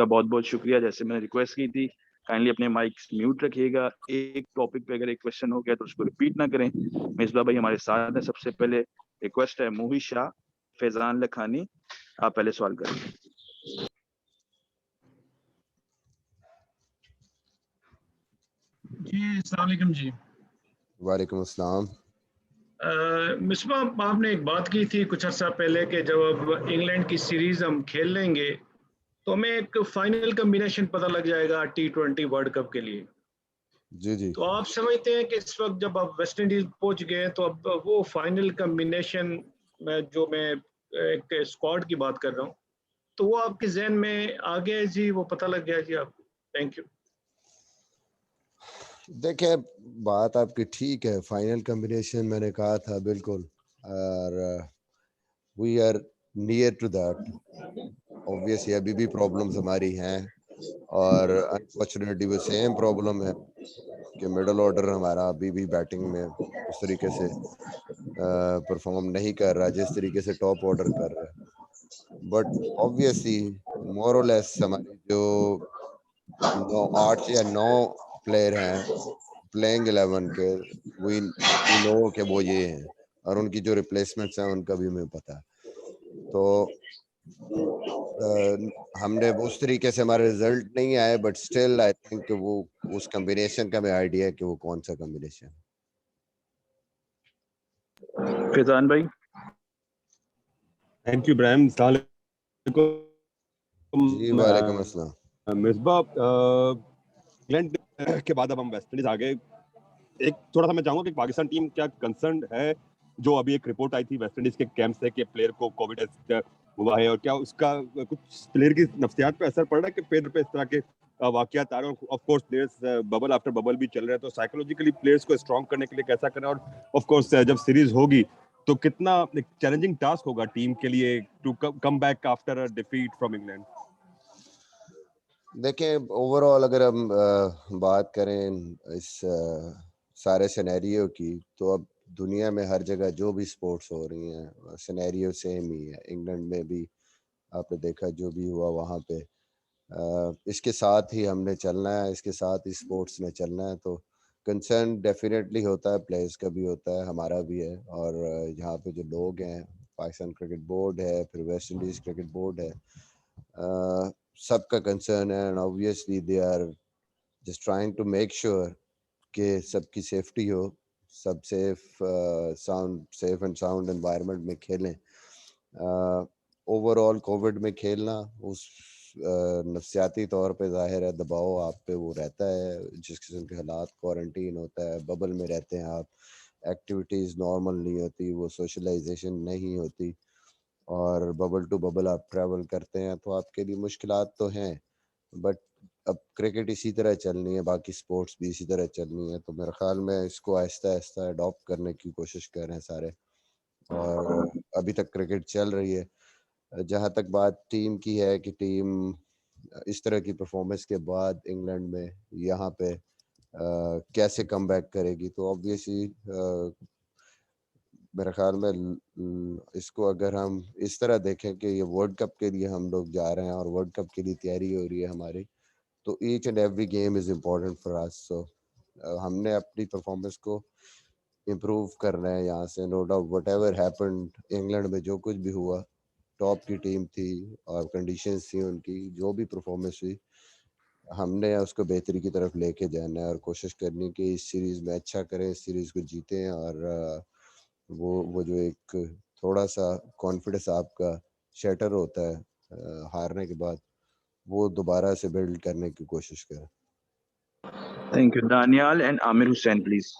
بہت بہت شکریہ. جیسے میں نے ریکویسٹ کی تھی, کائنڈلی اپنے مائکس میوٹ رکھیے گا. ایک ٹاپک پہ اگر ایک کوشچن ہو گیا تو اس کو ریپیٹ نہ کریں. مصباح بھائی ہمارے ساتھ ہیں. سب سے پہلے ریکویسٹ ہے موہی شاہ, فیضان لکھانی, آپ پہلے سوال کریں. جی السلام علیکم. جی وعلیکم السلام. مصباح, آپ نے ایک بات کی تھی کچھ عرصہ پہلے کہ جب اب انگلینڈ کی سیریز ہم کھیل لیں گے تو ہمیں ایک فائنل کمبینیشن پتہ لگ جائے گا T20 ورلڈ کپ کے لیے. جی جی, تو آپ سمجھتے ہیں کہ اس وقت جب آپ ویسٹ انڈیز پہنچ گئے تو اب وہ فائنل کمبینیشن میں جو میں ایک اسکواڈ کی بات کر رہا ہوں تو وہ آپ کے ذہن میں آ گیا ہے جی, وہ پتہ لگ گیا جی آپ کو؟ Thank you. دیکھیں بات آپ کی ٹھیک ہے, فائنل کمبینیشن میں نے کہا تھا بالکل, اور we are near to that. Obviously ابھی بھی پرابلمز ہماری ہیں, اور انفارچونیٹلی وہ سیم پرابلم ہے کہ مڈل آرڈر ہمارا ابھی بھی بیٹنگ میں اس طریقے سے پرفارم نہیں کر رہا جس طریقے سے ٹاپ آرڈر کر رہا ہے. بٹ اوبویسلی مور اور لیس ہماری جو 8 یا 9 پلیئر ہیں پلینگ 11 کے, وی نو کہ وہ یہ ہیں, اور ان کی جو ریپلیسمنٹس ہیں ان کا بھی ہمیں پتہ ہے. تو ہم نے اس طریقے سے ہمارے رزلٹ نہیں آئے, بٹ اسٹل آئی تھنک کہ وہ اس کمبینیشن کا ہمیں آئیڈیا ہے کہ وہ کون سا کمبینیشن. فیضان بھائی. تھینک یو ابراہیم. السلام علیکم. جی وعلیکم السلام. مصباح, انگلینڈ کے بعد اب ہم ویسٹ انڈیز آ گئے. ایک تھوڑا سا میں چاہوں گا کہ پاکستان ٹیم کیا کنسرنڈ ہے, جو ابھی ایک رپورٹ آئی تھی ویسٹ انڈیز کے کیمپ سے کہ پلیئر کو کووڈ ہوا ہے, اور کیا اس کا کچھ پلیئر کی نفسیات پہ اثر پڑ رہا ہے کہ پیڈ پہ اس طرح کے واقعات آ رہے ہیں؟ Of course players bubble after bubble بھی چل رہے ہیں, تو سائیکولوجیکلی پلیئرس کو اسٹرانگ کرنے کے لیے کیسا کریں, اور آف کورس جب سیریز ہوگی تو کتنا چیلنجنگ ٹاسک ہوگا ٹیم کے لیے to come back after defeat from England? دیکھیں اوور آل اگر ہم بات کریں اس سارے سینیریو کی, تو اب دنیا میں ہر جگہ جو بھی سپورٹس ہو رہی ہیں سینیریو سیم ہی ہے. انگلینڈ میں بھی آپ نے دیکھا جو بھی ہوا وہاں پہ, اس کے ساتھ ہی ہم نے چلنا ہے, اس کے ساتھ ہی سپورٹس میں چلنا ہے. تو کنسرن ڈیفینیٹلی ہوتا ہے, پلیئرس کا بھی ہوتا ہے, ہمارا بھی ہے, اور یہاں پہ جو لوگ ہیں, پاکستان کرکٹ بورڈ ہے, پھر ویسٹ انڈیز کرکٹ بورڈ ہے, سب کا کنسرن ہے. And obviously they are just trying to make sure کہ سب کی سیفٹی ہو, سب سیف اینڈ ساؤنڈ انوائرمنٹ میں کھیلیں. اوور آل کووڈ میں کھیلنا اس نفسیاتی طور پہ ظاہر ہے دباؤ آپ پہ وہ رہتا ہے, جس قسم کے حالات, کوارنٹین ہوتا ہے, ببل میں رہتے ہیں آپ, ایکٹیویٹیز نارمل نہیں ہوتی, وہ سوشلائزیشن نہیں ہوتی, اور ببل ٹو ببل آپ ٹریول کرتے ہیں تو آپ کے لیے مشکلات تو ہیں. بٹ اب کرکٹ اسی طرح چلنی ہے, باقی سپورٹس بھی اسی طرح چلنی ہے, تو میرے خیال میں اس کو آہستہ آہستہ اڈاپٹ کرنے کی کوشش کر رہے ہیں سارے, اور ابھی تک کرکٹ چل رہی ہے. جہاں تک بات ٹیم کی ہے کہ ٹیم اس طرح کی پرفارمنس کے بعد انگلینڈ میں یہاں پہ کیسے کم بیک کرے گی, تو آبویسلی میرے خیال میں اس کو اگر ہم اس طرح دیکھیں کہ یہ ورلڈ کپ کے لیے ہم لوگ جا رہے ہیں اور ورلڈ کپ کے لیے تیاری ہو رہی ہے ہماری, تو each and every game is important for us. So ہم نے اپنی پرفارمنس کو امپروو کرنا ہے یہاں سے, no doubt what ever happened, England میں جو کچھ بھی ہوا, ٹاپ کی ٹیم تھی اور کنڈیشنز تھیں ان کی, جو بھی پرفارمنس ہوئی, ہم نے اس کو بہتری کی طرف لے کے جانا ہے اور کوشش کرنی کہ اس سیریز میں اچھا کریں, اس سیریز کو جیتیں, اور وہ جو ایک تھوڑا سا کانفیڈنس آپ کا شیٹر ہوتا ہے ہارنے کے بعد, وہ دوبارہ سے بلڈ کرنے کی کوشش کریں. Thank you. Daniyal and Amir Hussain please.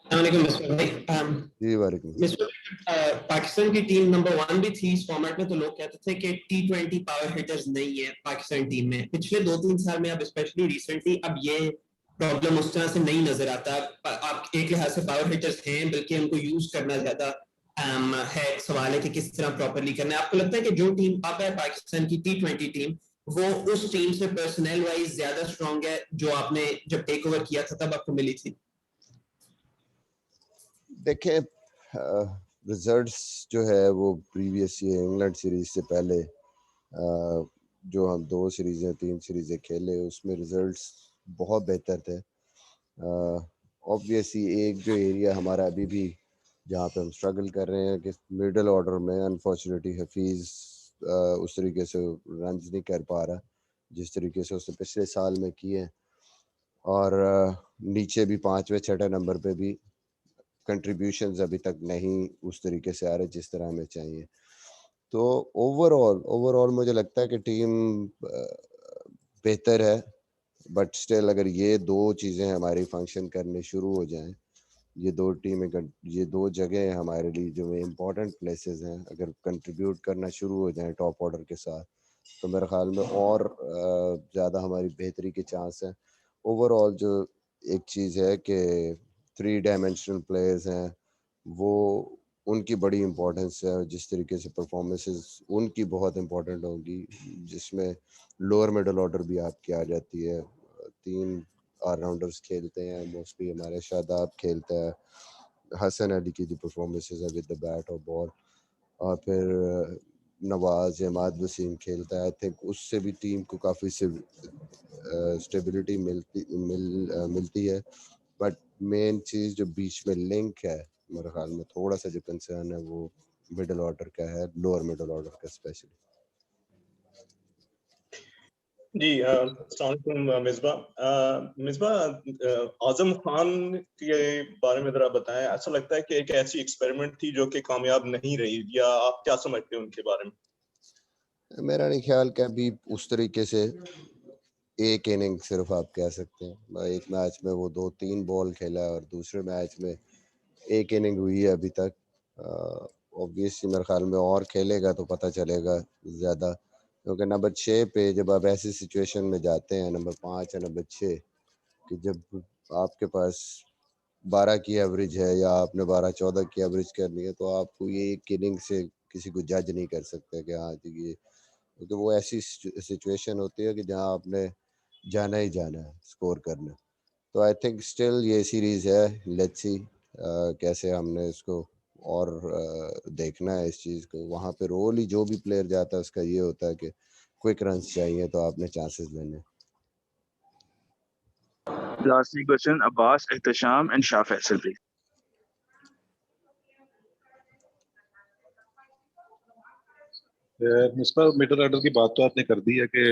السلام علیکم مصباح بھائی. جی وعلیکم السلام. پاکستان کی ٹیم نمبر 1 بھی تھی اس فارمیٹ میں, تو لوگ کہتے تھے کہ T20 پاور ہٹرز نہیں ہے پاکستان ٹیم میں. پچھلے 2-3 سال میں اب اسپیشلی ریسنٹلی اب یہ پرابلم اس طرح سے نہیں نظر آتا. آپ ایک لحاظ سے پاور ہٹرز ہیں, بلکہ ان کو یوز کرنا زیادہ ہے. سوال ہے کہ کس طرح پراپرلی کرنا ہے. آپ کو لگتا ہے کہ جو ٹیم اب ہے پاکستان کی T20 ٹیم, وہ اس ٹیم سے پرسنل وائز زیادہ اسٹرانگ ہے جو آپ نے جب ٹیک اوور کیا تھا تب آپ کو ملی تھی؟ دیکھیں ریزلٹس جو ہے وہ پریویس یہ انگلینڈ سیریز سے پہلے جو ہم 2 سیریزیں 3 سیریزیں کھیلے اس میں رزلٹس بہت بہتر تھے. آبویسلی ایک جو ایریا ہمارا ابھی بھی جہاں پہ ہم اسٹرگل کر رہے ہیں کہ مڈل آرڈر میں انفارچونیٹلی حفیظ اس طریقے سے رنز نہیں کر پا رہا جس طریقے سے اس نے پچھلے سال میں کیے, اور نیچے بھی 5ویں 6ٹھے نمبر پہ بھی کنٹریبیوشنز ابھی تک نہیں اس طریقے سے آ رہے جس طرح ہمیں چاہیے. تو اوور آل مجھے لگتا ہے کہ ٹیم بہتر ہے, بٹ اسٹل اگر یہ 2 چیزیں ہماری فنکشن کرنے شروع ہو جائیں, یہ 2 ٹیمیں, یہ 2 جگہیں ہمارے لیے جو امپورٹنٹ پلیسز ہیں, اگر کنٹریبیوٹ کرنا شروع ہو جائیں ٹاپ آرڈر کے ساتھ, تو میرے خیال میں اور زیادہ ہماری بہتری کے چانس ہیں. اوور آل جو ایک چیز ہے کہ 3 ڈائمینشنل پلیئرز ہیں وہ ان کی بڑی امپورٹنس ہے, جس طریقے سے پرفارمنسز ان کی بہت امپورٹنٹ ہوگی, جس میں لوور مڈل آرڈر بھی آپ کی آ جاتی ہے. 3 آل راؤنڈرز کھیلتے ہیں موسٹلی, ہمارے شاداب کھیلتا ہے, حسن علی کی جو پرفارمنسز ہے ود دا بیٹ اور بال, اور پھر نواز عماد وسیم کھیلتا ہے. آئی تھنک اس سے بھی ٹیم کو کافی اسٹیبلٹی ملتی ہے. بٹ مین چیز جو بیچ میں لنک ہے میرے خیال میں تھوڑا سا جو کنسرن ہے وہ مڈل آرڈر کا ہے, لوور مڈل آرڈر کا اسپیشلی. جی السلام علیکم مصباح, اعظم خان کے بارے میں ذرا بتائیں. ایسا لگتا ہے کہ ایک ایسی ایکسپیریمنٹ تھی جو کہ کامیاب نہیں رہی, یا آپ کیا سمجھتے ہیں ان کے بارے میں؟ میرا نہیں خیال کہ ابھی اس طریقے سے ایک اننگ صرف آپ کہہ سکتے ہیں, ایک میچ میں وہ 2-3 بال کھیلا ہے اور دوسرے میچ میں ایک اننگ ہوئی ہے ابھی تک. اوبویسلی میرے خیال میں اور کھیلے گا تو پتہ چلے گا زیادہ, کیونکہ نمبر 6 پہ جب آپ ایسی سچویشن میں جاتے ہیں, نمبر 5 یا نمبر 6, کہ جب آپ کے پاس 12 کی ایوریج ہے یا آپ نے 12-14 کی ایوریج کرنی ہے, تو آپ کو یہ ایک اننگ سے کسی کو جج نہیں کر سکتے کہ ہاں یہ, کیونکہ وہ ایسی سچویشن ہوتی ہے کہ جہاں آپ نے جانا ہی جانا ہے اسکور کرنا. تو آئی تھنک اسٹل یہ سیریز ہے, لیٹس سی کیسے ہم نے اس کو اور دیکھنا ہے اس چیز کو. وہاں پہ رول ہی جو بھی پلیئر جاتا ہے اس کا یہ ہوتا ہے کہ کوئک رنس چاہیے تو آپ نے چانسز لینے. Last question Abbas Ehtesham and Shah Faisal please. Misbah middle order کی بات تو آپ نے کر دی ہے کہ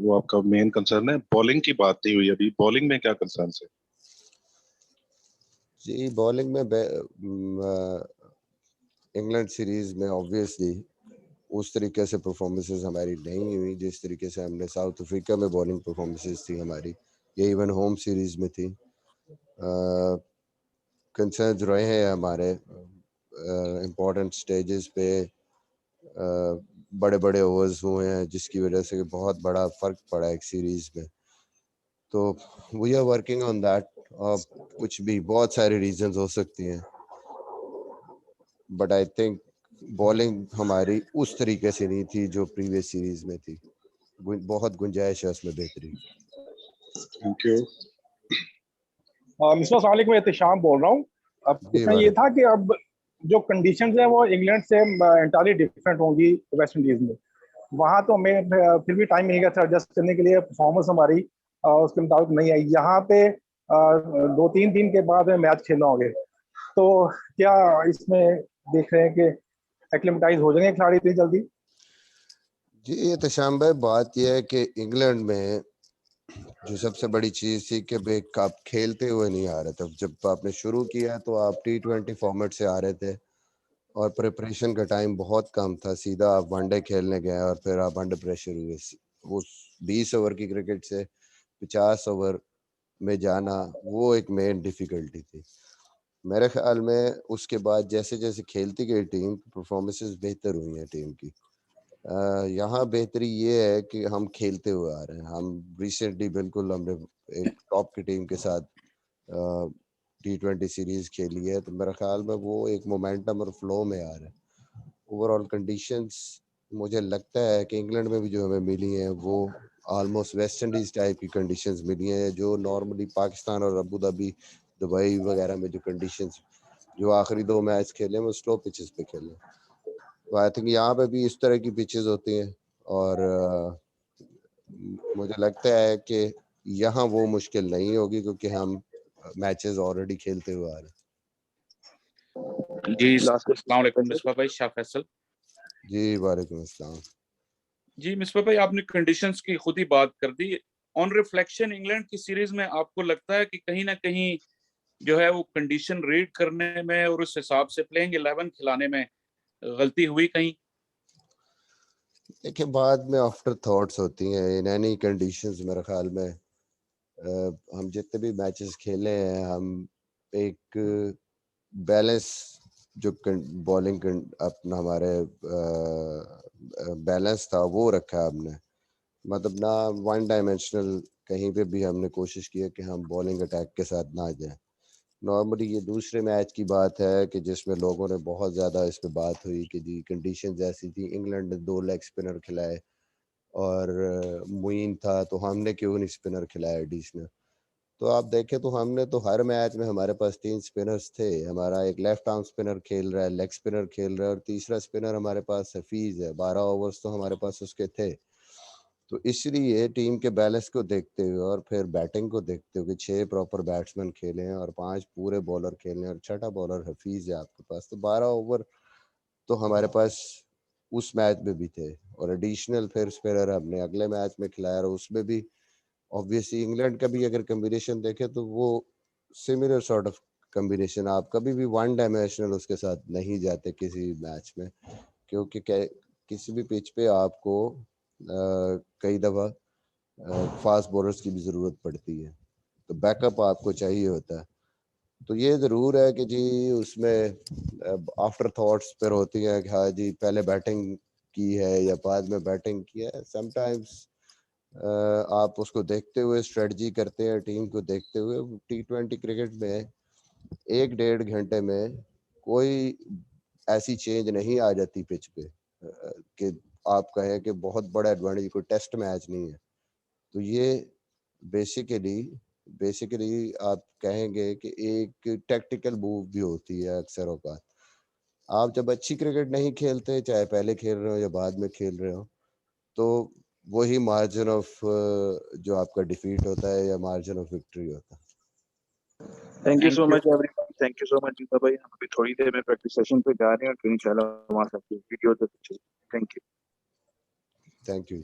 وہ آپ کا مین کنسرن ہے, بالنگ کی بات نہیں ہوئی ابھی. بالنگ میں کیا کنسرن ہے؟ جی بالنگ میں انگلینڈ سیریز میں آبویسلی اس طریقے سے پرفارمنسز ہماری نہیں ہوئی جس طریقے سے ہم نے ساؤتھ افریقہ میں بالنگ پرفارمنسز تھی ہماری, یہ ایون ہوم سیریز میں تھی. کنسرنز رہے ہیں ہمارے امپورٹنٹ سٹیجز پہ, بڑے بڑے اوورز ہوئے ہیں جس کی وجہ سے بہت بڑا فرق پڑا ایک سیریز میں. تو we are working on that. کچھ بھی بہت سارے ریزنز ہو سکتی ہیں, بٹ آئی تھنک بالنگ ہماری اس طریقے سے نہیں تھی جو پریویس سیریز میں تھی. بہت گنجائش ہے اس میں بہتری. Thank you. مصباح السلام علیکم, احتشام بول رہا ہوں. اب اس میں یہ تھا کہ اب جو کنڈیشنز ہیں وہ انگلینڈ سے انٹائرلی ڈفرینٹ ہوں گی ویسٹ انڈیز میں. وہاں تو ہمیں پھر بھی ٹائم ملے گا تھا ایڈجسٹ کرنے کے لیے, پرفارمنس ہماری اس کے مطابق نہیں آئی. یہاں پہ 2-3 دن کے بعد میچ کھیلنا ہوگے, تو کیا اس میں دیکھ رہے ہیں کہ ایکلیمیٹائز ہو جائیں گے کھلاڑی اتنی جلدی؟ جی احتشام بھائی, بات یہ ہے کہ انگلینڈ میں جو سب سے بڑی چیز تھی کہ آپ کھیلتے ہوئے نہیں آ رہے تھے. جب آپ نے شروع کیا تو آپ T20 فارمیٹ سے آ رہے تھے اور پریپریشن کا ٹائم بہت کم تھا, سیدھا آپ ون ڈے کھیلنے گئے اور پھر آپ انڈر پریشر ہوئے. وہ 20 اوور کی کرکٹ سے 50 اوور میں جانا وہ ایک مین ڈیفیکلٹی تھی میرے خیال میں. اس کے بعد جیسے جیسے کھیلتی گئی ٹیم, پرفارمنسز بہتر ہوئی ہیں ٹیم کی. یہاں بہتری یہ ہے کہ ہم کھیلتے ہوئے آ رہے ہیں. ہم ریسنٹلی بالکل ہم نے ایک ٹاپ کی ٹیم کے ساتھ T20 سیریز کھیلی ہے, تو میرے خیال میں وہ ایک مومنٹم اور فلو میں آ رہا ہے. اوور آل کنڈیشنز مجھے لگتا ہے کہ انگلینڈ میں بھی جو ہمیں ملی ہیں وہ آلموسٹ ویسٹ انڈیز ٹائپ کی کنڈیشنز ملی ہیں, جو نارملی پاکستان اور ابو دھابی دبئی وغیرہ میں جو کنڈیشنز جو آخری 2 میچ کھیلے وہ سلو پچز پہ کھیلے. تو آئی تھنک یہاں پہ بھی اس طرح کی پچز ہوتی ہیں, اور مجھے لگتا ہے کہ یہاں وہ مشکل نہیں ہوگی کیونکہ ہم میچز آلریڈی کھیلتے ہوئے آ رہے ہیں. جی السلام علیکم مصباح بھائی. شاہ فیصل. جی وعلیکم السلام. جی مصباح بھائی آپ نے کنڈیشنز کی خود ہی بات کر دی. آن ریفلیکشن انگلینڈ کی سیریز میں آپ کو لگتا ہے کہ کہیں نہ کہیں جو ہے وہ کنڈیشن ریڈ کرنے میں اور اس حساب سے پلینگ 11 کھلانے میں غلطی ہوئی کہیں؟ دیکھیں بعد میں آفٹر تھاٹس ہوتی ہیں ان اینی کنڈیشنز. میرے خیال میں ہم جتنے بھی میچز کھیلے ہیں ہم ایک بیلنس جو بالنگ اپنا ہمارے بیلنس تھا وہ رکھا ہم نے. مطلب نہ ون ڈائمینشنل کہیں پہ بھی ہم نے کوشش کی ہے کہ ہم بالنگ اٹیک کے ساتھ نہ جائیں. نارملی یہ دوسرے میچ کی بات ہے کہ جس میں لوگوں نے بہت زیادہ اس پہ بات ہوئی کہ جی کنڈیشنز ایسی تھی. انگلینڈ نے 2 لیگ اسپنر کھلائے اور معین تھا تو ہم نے کیوں نہیں اسپنر کھلایا ایڈیشنل. تو آپ دیکھیں تو ہم نے تو ہر میچ میں ہمارے پاس 3 اسپنرز تھے. ہمارا ایک لیفٹ آرم اسپنر کھیل رہا ہے, لیگ اسپنر کھیل رہا ہے, اور تیسرا اسپنر ہمارے پاس حفیظ ہے. 12 اوورز تو ہمارے پاس اس کے تھے. تو اس لیے ٹیم کے بیلنس کو دیکھتے ہوئے اور پھر بیٹنگ کو دیکھتے ہوئے 6 پراپر بیٹسمین کھیلے ہیں اور 5 پورے بالر کھیلے ہیں اور 6ٹھا بالر حفیظ ہے آپ کے پاس. تو 12 اوور تو ہمارے پاس اس میچ میں بھی تھے اور ایڈیشنل پھر اسپنر ہم نے اگلے میچ میں کھلایا اور اس میں بھی obviously انگلینڈ کا بھی اگر کمبینیشن دیکھیں تو وہ سملر سارٹ آف کمبینیشن. آپ کبھی بھی ون ڈائمینشنل اس کے ساتھ نہیں جاتے کسی میچ میں, کیونکہ کسی بھی پچ پہ آپ کو کئی دفعہ فاسٹ بولرز کی بھی ضرورت پڑتی ہے تو بیک اپ آپ کو چاہیے ہوتا ہے. تو یہ ضرور ہے کہ جی اس میں آفٹر تھاٹس پھر ہوتی ہیں کہ ہاں جی پہلے بیٹنگ کی ہے یا بعد میں بیٹنگ کی ہے. سم ٹائمز آپ اس کو دیکھتے ہوئے اسٹریٹجی کرتے ہیں ٹیم کو دیکھتے ہوئے. T20 کرکٹ میں 1-1.5 گھنٹے میں کوئی ایسی چینج نہیں آ جاتی پچ پہ کہ آپ کہیں کہ بہت بڑا ایڈوانٹیج. کوئی ٹیسٹ میچ نہیں ہے. تو یہ بیسیکلی آپ کہیں گے کہ ایک ٹیکٹیکل موو بھی ہوتی ہے اکثر اوقات. آپ جب اچھی کرکٹ نہیں کھیلتے, چاہے پہلے کھیل رہے ہو یا بعد میں کھیل رہے ہو, تو وہی مارجن آف جو آپ کا ڈیفیٹ ہوتا ہے یا مارجن آف وکٹری ہوتا ہے. Thank you so much everyone. Thank you so much جیتا بھائی. ہم ابھی تھوڑی دیر میں پریکٹس سیشن پہ جا رہے ہیں اور انشاءاللہ وہاں سے video. Thank you. Thank you.